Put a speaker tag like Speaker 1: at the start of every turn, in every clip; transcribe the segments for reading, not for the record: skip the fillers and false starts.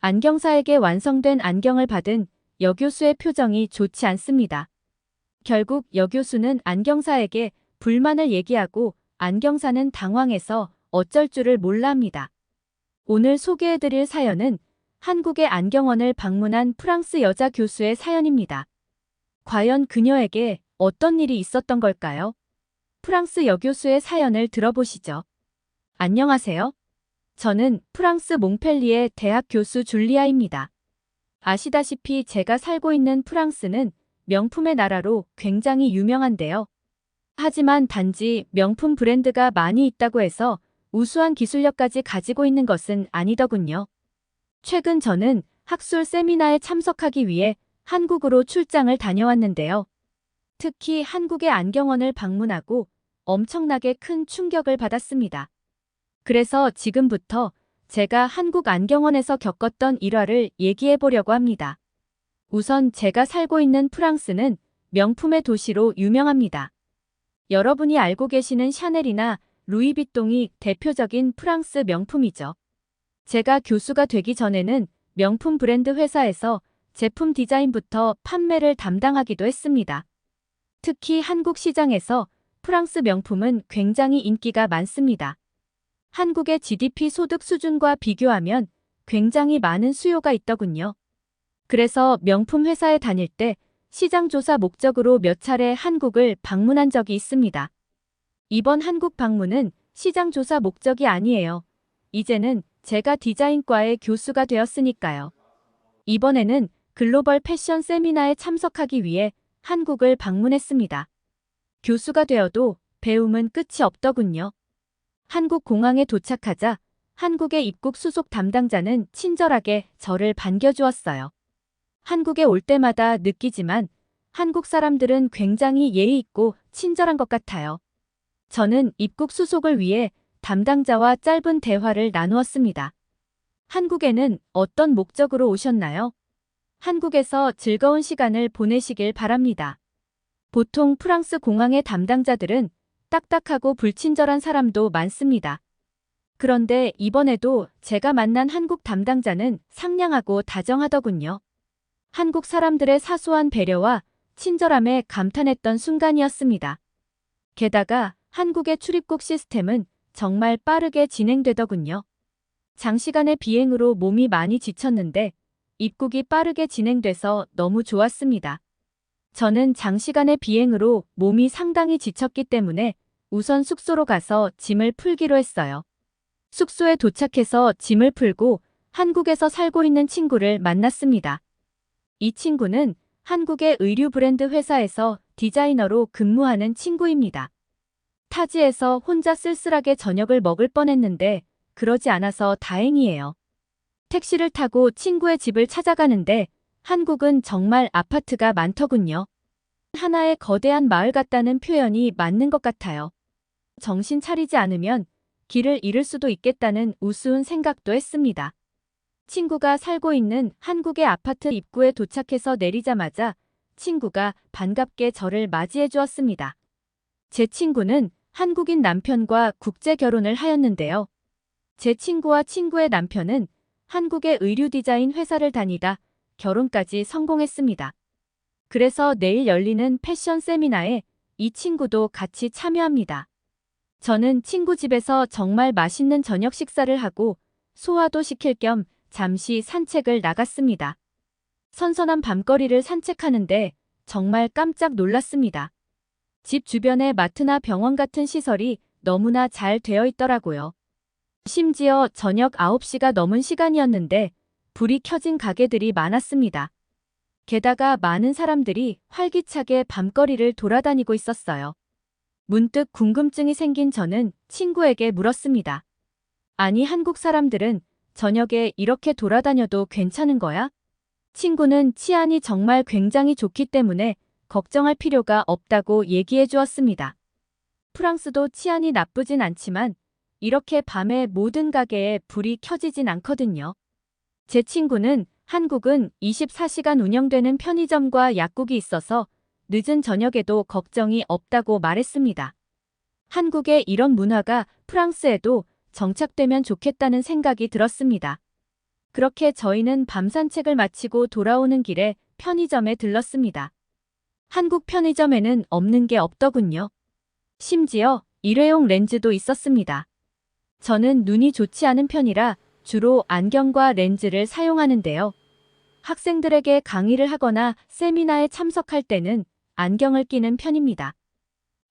Speaker 1: 안경사에게 완성된 안경을 받은 여교수의 표정이 좋지 않습니다. 결국 여교수는 안경사에게 불만을 얘기하고 안경사는 당황해서 어쩔 줄을 몰라 합니다. 오늘 소개해드릴 사연은 한국의 안경원을 방문한 프랑스 여자 교수의 사연입니다. 과연 그녀에게 어떤 일이 있었던 걸까요? 프랑스 여교수의 사연을 들어보시죠. 안녕하세요. 저는 프랑스 몽펠리에 대학 교수 줄리아입니다. 아시다시피 제가 살고 있는 프랑스는 명품의 나라로 굉장히 유명한데요. 하지만 단지 명품 브랜드가 많이 있다고 해서 우수한 기술력까지 가지고 있는 것은 아니더군요. 최근 저는 학술 세미나에 참석하기 위해 한국으로 출장을 다녀왔는데요. 특히 한국의 안경원을 방문하고 엄청나게 큰 충격을 받았습니다. 그래서 지금부터 제가 한국 안경원에서 겪었던 일화를 얘기해 보려고 합니다. 우선 제가 살고 있는 프랑스는 명품의 도시로 유명합니다. 여러분이 알고 계시는 샤넬이나 루이비통이 대표적인 프랑스 명품이죠. 제가 교수가 되기 전에는 명품 브랜드 회사에서 제품 디자인부터 판매를 담당하기도 했습니다. 특히 한국 시장에서 프랑스 명품은 굉장히 인기가 많습니다. 한국의 GDP 소득 수준과 비교하면 굉장히 많은 수요가 있더군요. 그래서 명품 회사에 다닐 때 시장 조사 목적으로 몇 차례 한국을 방문한 적이 있습니다. 이번 한국 방문은 시장 조사 목적이 아니에요. 이제는 제가 디자인과의 교수가 되었으니까요. 이번에는 글로벌 패션 세미나에 참석하기 위해 한국을 방문했습니다. 교수가 되어도 배움은 끝이 없더군요. 한국 공항에 도착하자 한국의 입국 수속 담당자는 친절하게 저를 반겨주었어요. 한국에 올 때마다 느끼지만 한국 사람들은 굉장히 예의 있고 친절한 것 같아요. 저는 입국 수속을 위해 담당자와 짧은 대화를 나누었습니다. 한국에는 어떤 목적으로 오셨나요? 한국에서 즐거운 시간을 보내시길 바랍니다. 보통 프랑스 공항의 담당자들은 딱딱하고 불친절한 사람도 많습니다. 그런데 이번에도 제가 만난 한국 담당자는 상냥하고 다정하더군요. 한국 사람들의 사소한 배려와 친절함에 감탄했던 순간이었습니다. 게다가 한국의 출입국 시스템은 정말 빠르게 진행되더군요. 장시간의 비행으로 몸이 많이 지쳤는데 입국이 빠르게 진행돼서 너무 좋았습니다. 저는 장시간의 비행으로 몸이 상당히 지쳤기 때문에 우선 숙소로 가서 짐을 풀기로 했어요. 숙소에 도착해서 짐을 풀고 한국에서 살고 있는 친구를 만났습니다. 이 친구는 한국의 의류 브랜드 회사에서 디자이너로 근무하는 친구입니다. 타지에서 혼자 쓸쓸하게 저녁을 먹을 뻔했는데 그러지 않아서 다행이에요. 택시를 타고 친구의 집을 찾아가는데 한국은 정말 아파트가 많더군요. 하나의 거대한 마을 같다는 표현이 맞는 것 같아요. 정신 차리지 않으면 길을 잃을 수도 있겠다는 우스운 생각도 했습니다. 친구가 살고 있는 한국의 아파트 입구에 도착해서 내리자마자 친구가 반갑게 저를 맞이해 주었습니다. 제 친구는 한국인 남편과 국제 결혼을 하였는데요. 제 친구와 친구의 남편은 한국의 의류 디자인 회사를 다니다 결혼까지 성공했습니다. 그래서 내일 열리는 패션 세미나에 이 친구도 같이 참여합니다. 저는 친구 집에서 정말 맛있는 저녁 식사를 하고 소화도 시킬 겸 잠시 산책을 나갔습니다. 선선한 밤거리를 산책하는데 정말 깜짝 놀랐습니다. 집 주변에 마트나 병원 같은 시설이 너무나 잘 되어 있더라고요. 심지어 저녁 9시가 넘은 시간이었는데 불이 켜진 가게들이 많았습니다. 게다가 많은 사람들이 활기차게 밤거리를 돌아다니고 있었어요. 문득 궁금증이 생긴 저는 친구에게 물었습니다. 아니, 한국 사람들은 저녁에 이렇게 돌아다녀도 괜찮은 거야? 친구는 치안이 정말 굉장히 좋기 때문에 걱정할 필요가 없다고 얘기해 주었습니다. 프랑스도 치안이 나쁘진 않지만 이렇게 밤에 모든 가게에 불이 켜지진 않거든요. 제 친구는 한국은 24시간 운영되는 편의점과 약국이 있어서 늦은 저녁에도 걱정이 없다고 말했습니다. 한국의 이런 문화가 프랑스에도 정착되면 좋겠다는 생각이 들었습니다. 그렇게 저희는 밤 산책을 마치고 돌아오는 길에 편의점에 들렀습니다. 한국 편의점에는 없는 게 없더군요. 심지어 일회용 렌즈도 있었습니다. 저는 눈이 좋지 않은 편이라 주로 안경과 렌즈를 사용하는데요. 학생들에게 강의를 하거나 세미나에 참석할 때는 안경을 끼는 편입니다.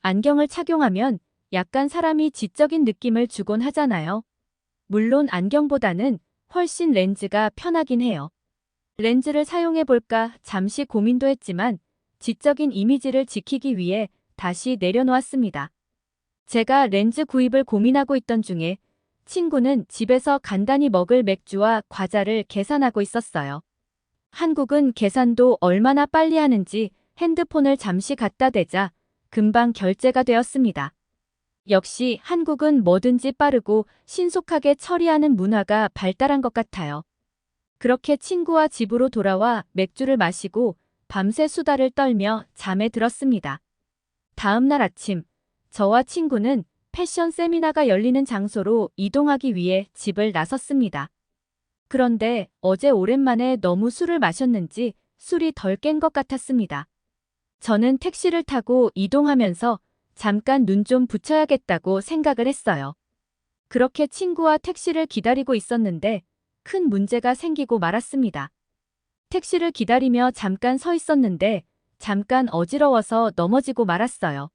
Speaker 1: 안경을 착용하면 약간 사람이 지적인 느낌을 주곤 하잖아요. 물론 안경보다는 훨씬 렌즈가 편하긴 해요. 렌즈를 사용해 볼까 잠시 고민도 했지만 지적인 이미지를 지키기 위해 다시 내려놓았습니다. 제가 렌즈 구입을 고민하고 있던 중에 친구는 집에서 간단히 먹을 맥주와 과자를 계산하고 있었어요. 한국은 계산도 얼마나 빨리 하는지 핸드폰을 잠시 갖다 대자 금방 결제가 되었습니다. 역시 한국은 뭐든지 빠르고 신속하게 처리하는 문화가 발달한 것 같아요. 그렇게 친구와 집으로 돌아와 맥주를 마시고 밤새 수다를 떨며 잠에 들었습니다. 다음 날 아침, 저와 친구는 패션 세미나가 열리는 장소로 이동하기 위해 집을 나섰습니다. 그런데 어제 오랜만에 너무 술을 마셨는지 술이 덜 깬 것 같았습니다. 저는 택시를 타고 이동하면서 잠깐 눈 좀 붙여야겠다고 생각을 했어요. 그렇게 친구와 택시를 기다리고 있었는데 큰 문제가 생기고 말았습니다. 택시를 기다리며 잠깐 서 있었는데 잠깐 어지러워서 넘어지고 말았어요.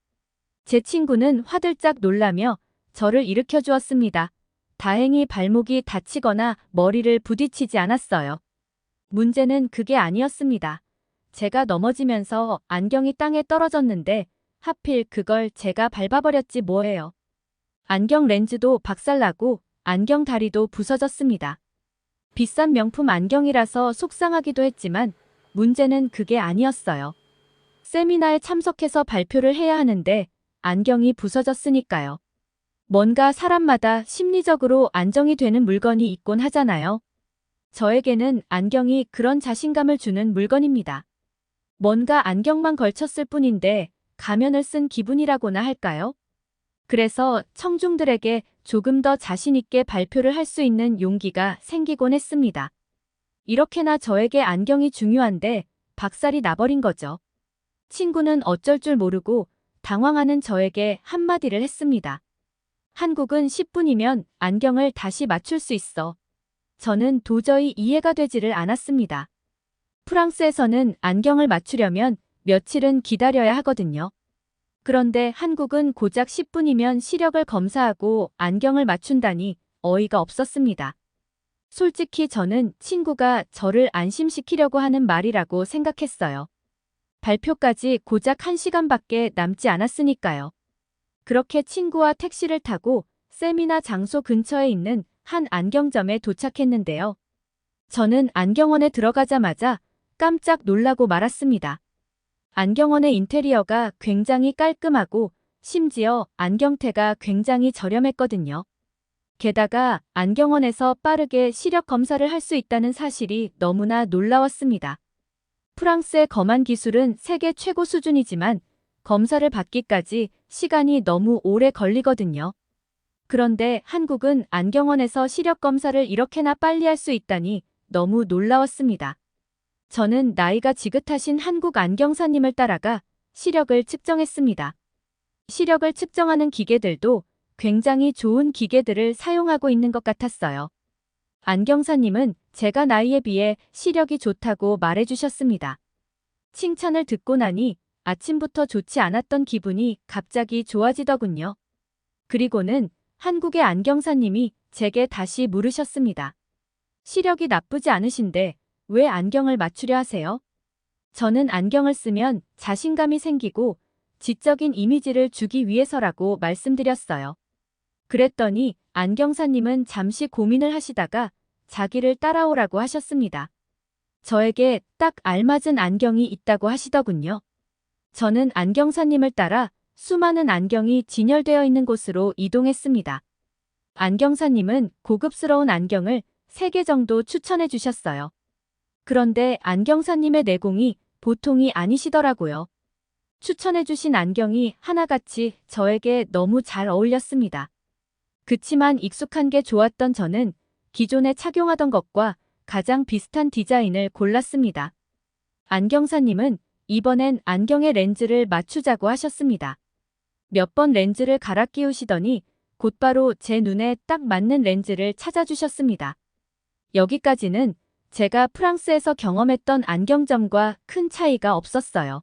Speaker 1: 제 친구는 화들짝 놀라며 저를 일으켜 주었습니다. 다행히 발목이 다치거나 머리를 부딪히지 않았어요. 문제는 그게 아니었습니다. 제가 넘어지면서 안경이 땅에 떨어졌는데 하필 그걸 제가 밟아버렸지 뭐예요. 안경 렌즈도 박살나고 안경 다리도 부서졌습니다. 비싼 명품 안경이라서 속상하기도 했지만 문제는 그게 아니었어요. 세미나에 참석해서 발표를 해야 하는데 안경이 부서졌으니까요. 뭔가 사람마다 심리적으로 안정이 되는 물건이 있곤 하잖아요. 저에게는 안경이 그런 자신감을 주는 물건입니다. 뭔가 안경만 걸쳤을 뿐인데 가면을 쓴 기분이라고나 할까요? 그래서 청중들에게 조금 더 자신 있게 발표를 할 수 있는 용기가 생기곤 했습니다. 이렇게나 저에게 안경이 중요한데 박살이 나버린 거죠. 친구는 어쩔 줄 모르고 당황하는 저에게 한마디를 했습니다. 한국은 10분이면 안경을 다시 맞출 수 있어. 저는 도저히 이해가 되지를 않았습니다. 프랑스에서는 안경을 맞추려면 며칠은 기다려야 하거든요. 그런데 한국은 고작 10분이면 시력을 검사하고 안경을 맞춘다니 어이가 없었습니다. 솔직히 저는 친구가 저를 안심시키려고 하는 말이라고 생각했어요. 발표까지 고작 1시간밖에 남지 않았으니까요. 그렇게 친구와 택시를 타고 세미나 장소 근처에 있는 한 안경점에 도착했는데요. 저는 안경원에 들어가자마자 깜짝 놀라고 말았습니다. 안경원의 인테리어가 굉장히 깔끔하고 심지어 안경테가 굉장히 저렴했거든요. 게다가 안경원에서 빠르게 시력 검사를 할 수 있다는 사실이 너무나 놀라웠습니다. 프랑스의 검안 기술은 세계 최고 수준이지만 검사를 받기까지 시간이 너무 오래 걸리거든요. 그런데 한국은 안경원에서 시력 검사를 이렇게나 빨리 할 수 있다니 너무 놀라웠습니다. 저는 나이가 지긋하신 한국 안경사님을 따라가 시력을 측정했습니다. 시력을 측정하는 기계들도 굉장히 좋은 기계들을 사용하고 있는 것 같았어요. 안경사님은 제가 나이에 비해 시력이 좋다고 말해주셨습니다. 칭찬을 듣고 나니 아침부터 좋지 않았던 기분이 갑자기 좋아지더군요. 그리고는 한국의 안경사님이 제게 다시 물으셨습니다. 시력이 나쁘지 않으신데 왜 안경을 맞추려 하세요? 저는 안경을 쓰면 자신감이 생기고 지적인 이미지를 주기 위해서라고 말씀드렸어요. 그랬더니 안경사님은 잠시 고민을 하시다가 자기를 따라오라고 하셨습니다. 저에게 딱 알맞은 안경이 있다고 하시더군요. 저는 안경사님을 따라 수많은 안경이 진열되어 있는 곳으로 이동했습니다. 안경사님은 고급스러운 안경을 3개 정도 추천해 주셨어요. 그런데 안경사님의 내공이 보통이 아니시더라고요. 추천해 주신 안경이 하나같이 저에게 너무 잘 어울렸습니다. 그치만 익숙한 게 좋았던 저는 기존에 착용하던 것과 가장 비슷한 디자인을 골랐습니다. 안경사님은 이번엔 안경에 렌즈를 맞추자고 하셨습니다. 몇 번 렌즈를 갈아 끼우시더니 곧바로 제 눈에 딱 맞는 렌즈를 찾아주셨습니다. 여기까지는 제가 프랑스에서 경험했던 안경점과 큰 차이가 없었어요.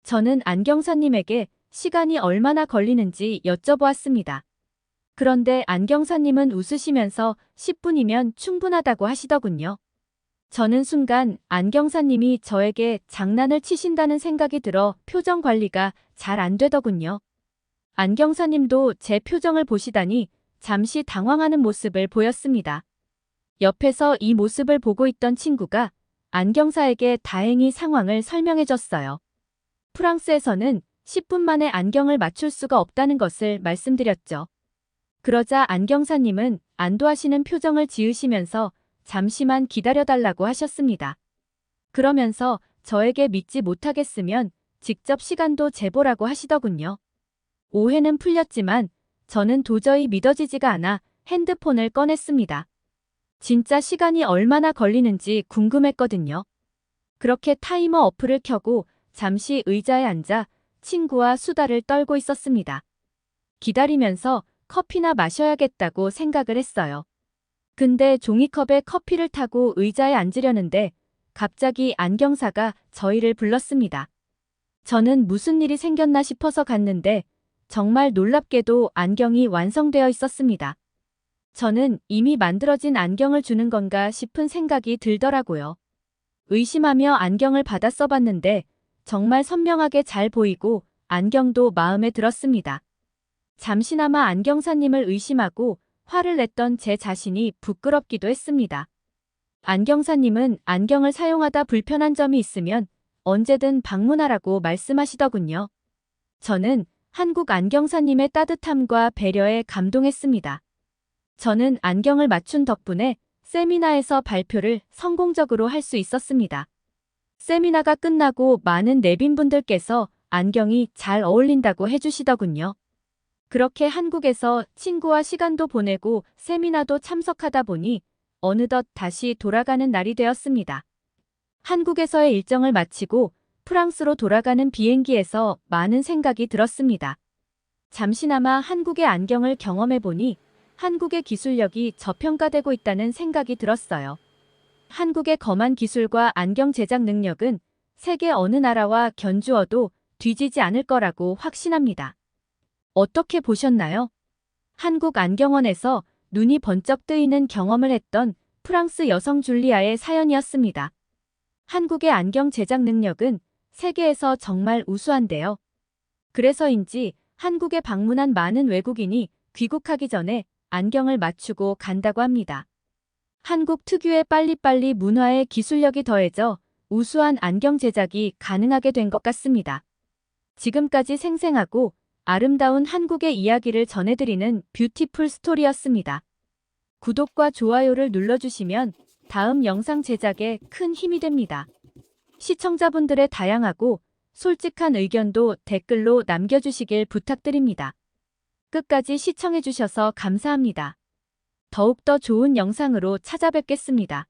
Speaker 1: 저는 안경사님에게 시간이 얼마나 걸리는지 여쭤보았습니다. 그런데 안경사님은 웃으시면서 10분이면 충분하다고 하시더군요. 저는 순간 안경사님이 저에게 장난을 치신다는 생각이 들어 표정 관리가 잘 안 되더군요. 안경사님도 제 표정을 보시다니 잠시 당황하는 모습을 보였습니다. 옆에서 이 모습을 보고 있던 친구가 안경사에게 다행히 상황을 설명해줬어요. 프랑스에서는 10분 만에 안경을 맞출 수가 없다는 것을 말씀드렸죠. 그러자 안경사님은 안도하시는 표정을 지으시면서 잠시만 기다려달라고 하셨습니다. 그러면서 저에게 믿지 못하겠으면 직접 시간도 재보라고 하시더군요. 오해는 풀렸지만 저는 도저히 믿어지지가 않아 핸드폰을 꺼냈습니다. 진짜 시간이 얼마나 걸리는지 궁금했거든요. 그렇게 타이머 어플을 켜고 잠시 의자에 앉아 친구와 수다를 떨고 있었습니다. 기다리면서 커피나 마셔야겠다고 생각을 했어요. 근데 종이컵에 커피를 타고 의자에 앉으려는데 갑자기 안경사가 저희를 불렀습니다. 저는 무슨 일이 생겼나 싶어서 갔는데 정말 놀랍게도 안경이 완성되어 있었습니다. 저는 이미 만들어진 안경을 주는 건가 싶은 생각이 들더라고요. 의심하며 안경을 받아 써봤는데 정말 선명하게 잘 보이고 안경도 마음에 들었습니다. 잠시나마 안경사님을 의심하고 화를 냈던 제 자신이 부끄럽기도 했습니다. 안경사님은 안경을 사용하다 불편한 점이 있으면 언제든 방문하라고 말씀하시더군요. 저는 한국 안경사님의 따뜻함과 배려에 감동했습니다. 저는 안경을 맞춘 덕분에 세미나에서 발표를 성공적으로 할 수 있었습니다. 세미나가 끝나고 많은 내빈분들께서 안경이 잘 어울린다고 해주시더군요. 그렇게 한국에서 친구와 시간도 보내고 세미나도 참석하다 보니 어느덧 다시 돌아가는 날이 되었습니다. 한국에서의 일정을 마치고 프랑스로 돌아가는 비행기에서 많은 생각이 들었습니다. 잠시나마 한국의 안경을 경험해보니 한국의 기술력이 저평가되고 있다는 생각이 들었어요. 한국의 검한 기술과 안경 제작 능력은 세계 어느 나라와 견주어도 뒤지지 않을 거라고 확신합니다. 어떻게 보셨나요? 한국안경원에서 눈이 번쩍 뜨이는 경험을 했던 프랑스 여성 줄리아의 사연이었습니다. 한국의 안경 제작 능력은 세계에서 정말 우수한데요. 그래서인지 한국에 방문한 많은 외국인이 귀국하기 전에 안경을 맞추고 간다고 합니다. 한국 특유의 빨리빨리 문화의 기술력이 더해져 우수한 안경 제작이 가능하게 된 것 같습니다. 지금까지 생생하고 아름다운 한국의 이야기를 전해드리는 뷰티풀 스토리였습니다. 구독과 좋아요를 눌러주시면 다음 영상 제작에 큰 힘이 됩니다. 시청자분들의 다양하고 솔직한 의견도 댓글로 남겨주시길 부탁드립니다. 끝까지 시청해주셔서 감사합니다. 더욱더 좋은 영상으로 찾아뵙겠습니다.